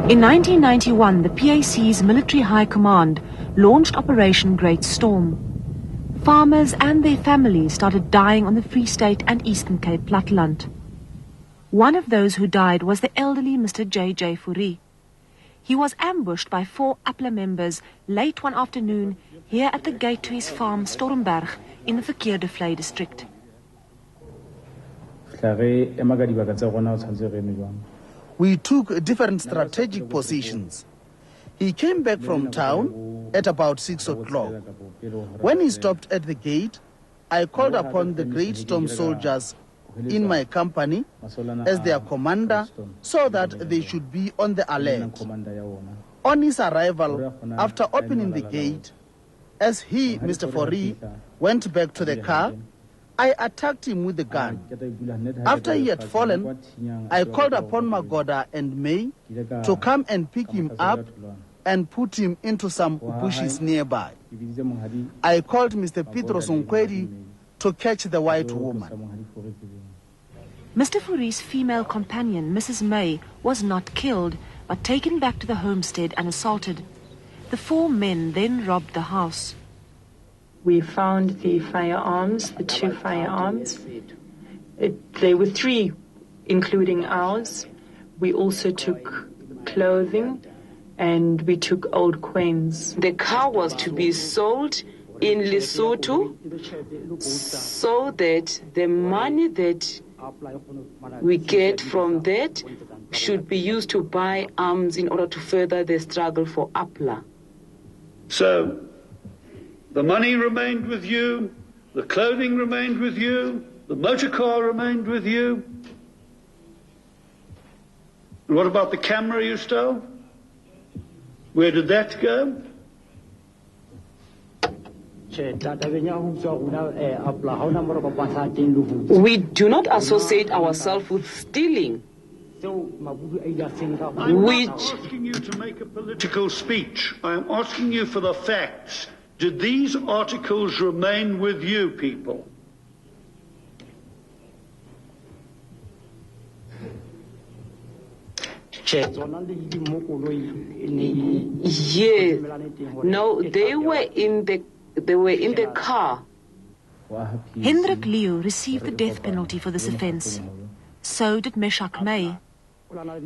In 1991, the PAC's Military High Command launched Operation Great Storm. Farmers and their families started dying on the Free State and Eastern Cape platteland. One of those who died was the elderly Mr. J.J. Fourie. He was ambushed by 4 APLA members late one afternoon here at the gate to his farm Stormberg in the Verkeerde Vlei district. We took different strategic positions. He came back from town at about 6 o'clock. When he stopped at the gate, I called upon the Great Storm soldiers in my company as their commander so that they should be on the alert. On his arrival, after opening the gate, as he, Mr. Fourie, went back to the car, I attacked him with the gun. After he had fallen, I called upon Magoda and May to come and pick him up and put him into some bushes nearby. I called Mr. Petros Nkwedi to catch the white woman. Mr. Fourie's female companion, Mrs. May, was not killed, but taken back to the homestead and assaulted. The 4 men then robbed the house. We found the firearms, the 2 firearms. There were 3, including ours. We also took clothing and we took old coins. The car was to be sold in Lesotho so that the money that we get from that should be used to buy arms in order to further the struggle for APLA. So, the money remained with you, the clothing remained with you, the motor car remained with you. And what about the camera you stole? Where did that go? We do not associate ourselves with stealing. I'm not asking you to make a political speech. I'm asking you for the facts. Did these articles remain with you, people? Yes. No, they were in the car. Hendrik Leo received the death penalty for this offence. So did Meshach May.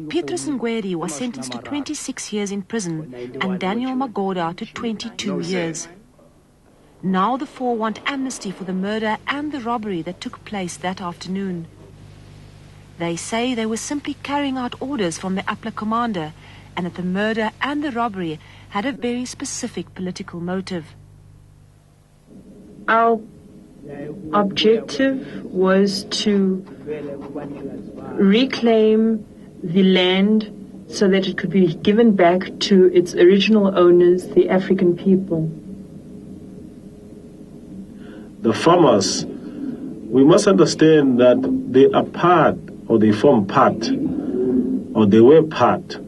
Petrus Ngwedi was sentenced to 26 years in prison and Daniel Magoda to 22 years. Now the 4 want amnesty for the murder and the robbery that took place that afternoon. They say they were simply carrying out orders from the APLA commander and that the murder and the robbery had a very specific political motive. Our objective was to reclaim the land so that it could be given back to its original owners, the African people. The farmers, we must understand that they are part, or they form part, or they were part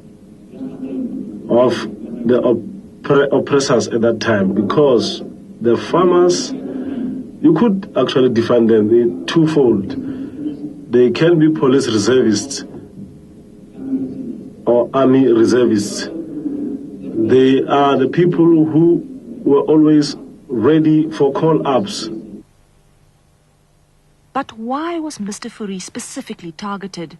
of the oppressors at that time, because the farmers, you could actually define them in twofold. They can be police reservists or army reservists. They are the people who were always ready for call-ups. But why was Mr. Fourie specifically targeted?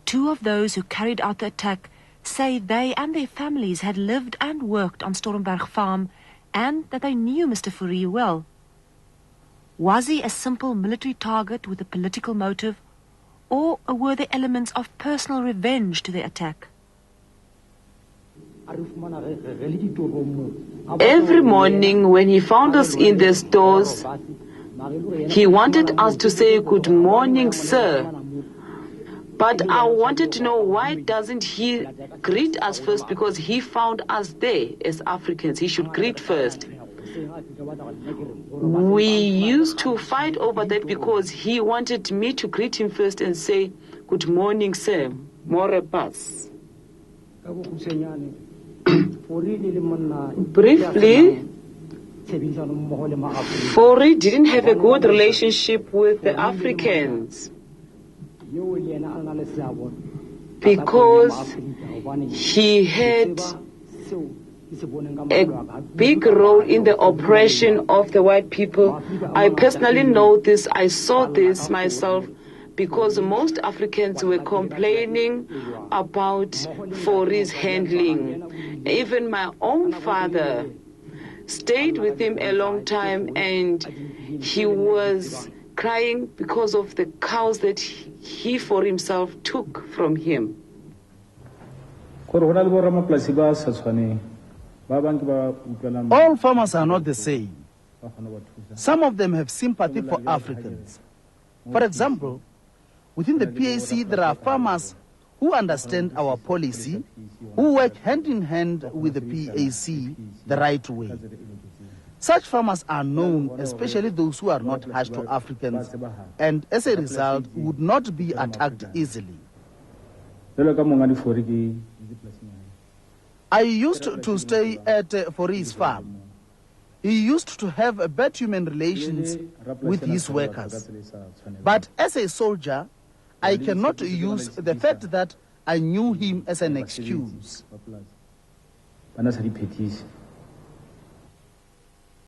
2 of those who carried out the attack say they and their families had lived and worked on Stormberg Farm and that they knew Mr. Fourie well. Was he a simple military target with a political motive, or were there elements of personal revenge to the attack? Every morning when he found us in the stores, he wanted us to say, "Good morning, sir." But I wanted to know, why doesn't he greet us first? Because he found us there as Africans. He should greet first. We used to fight over that because he wanted me to greet him first and say, "Good morning, sir. More pass." Briefly, Fourie didn't have a good relationship with the Africans. because he had a big role in the oppression of the white people. I personally know this. I saw this myself because most Africans were complaining about Fourie's handling. Even my own father stayed with him a long time, and he was crying because of the cows that he for himself took from him. All farmers are not the same. Some of them have sympathy for Africans. For example, within the PAC, there are farmers who understand our policy, who work hand in hand with the PAC the right way. Such farmers are known, especially those who are not harsh to Africans, and as a result, would not be attacked easily. I used to stay at Fourie's farm. He used to have bad human relations with his workers. But as a soldier, I cannot use the fact that I knew him as an excuse.